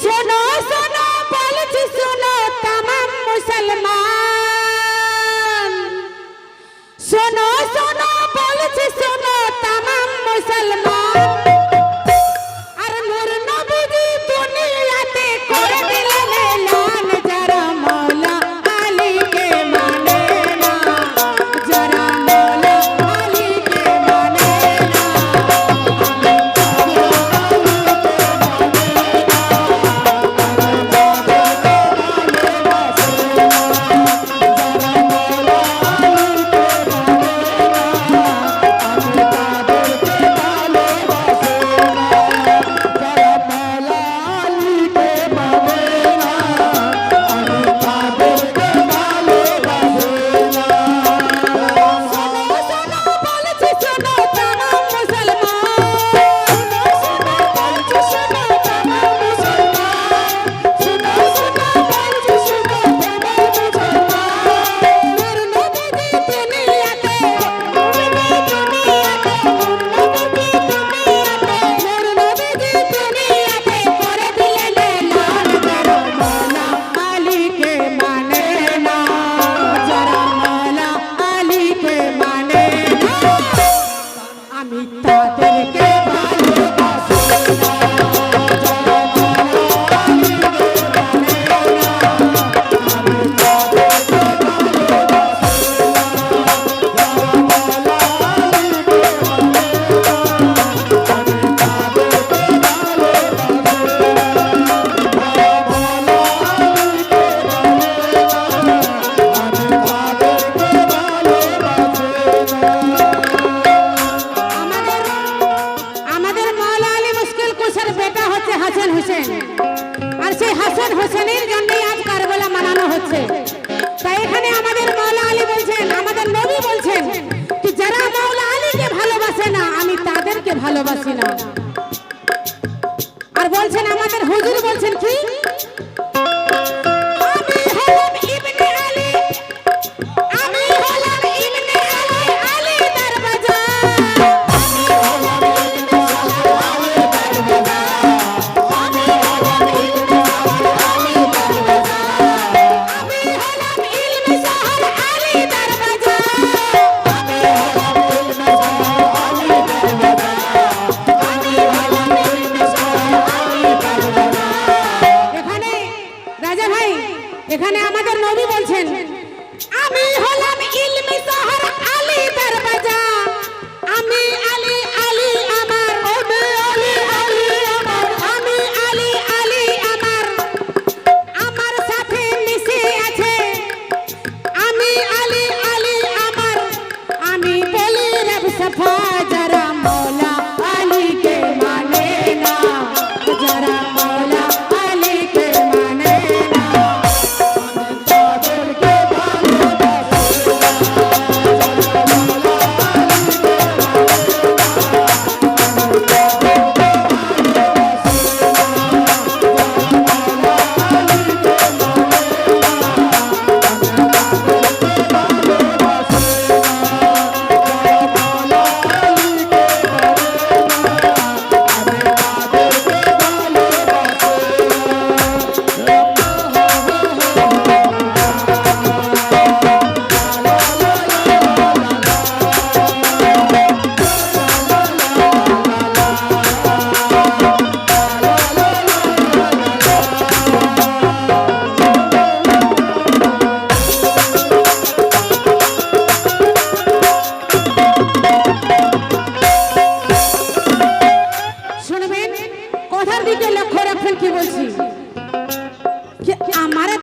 सुनो सुनो बोलছি सुनो तमाम मुसलमान सुनो सुनो बोलছি सुनो तमाम मुसलमान আর নূর নবী দুনিয়াতে করে দিলেন এলান যারা মওলা আলী কে মানে না যারা মওলা আলী কে মানে না হোসেনের জন্যই আজ কারবালা মানানো হচ্ছে। তাই এখানে আমাদের মাওলা আলী বলছেন, আমাদের নবী বলছেন যে যারা মাওলা আলীকে ভালোবাসে না আমি তাদেরকে ভালোবাসি না। আর বলছেন আমাদের হুজুর বলছেন কি এখানে আমাদের নবী বলছেন আমি হলাম ইলমি শহর আলী দরবাজা আমি আলী আলী আমার আমি আলী আলী আমার আমি আলী আলী আমার আমার সাথে মিশে আছে আমি আলী আলী আমার আমি বলি রব সফা যারা মওলা আলী কে মানে না যারা মওলা আলী কে মানে না কথার দিকে লক্ষ্য রাখবেন কি বলছি।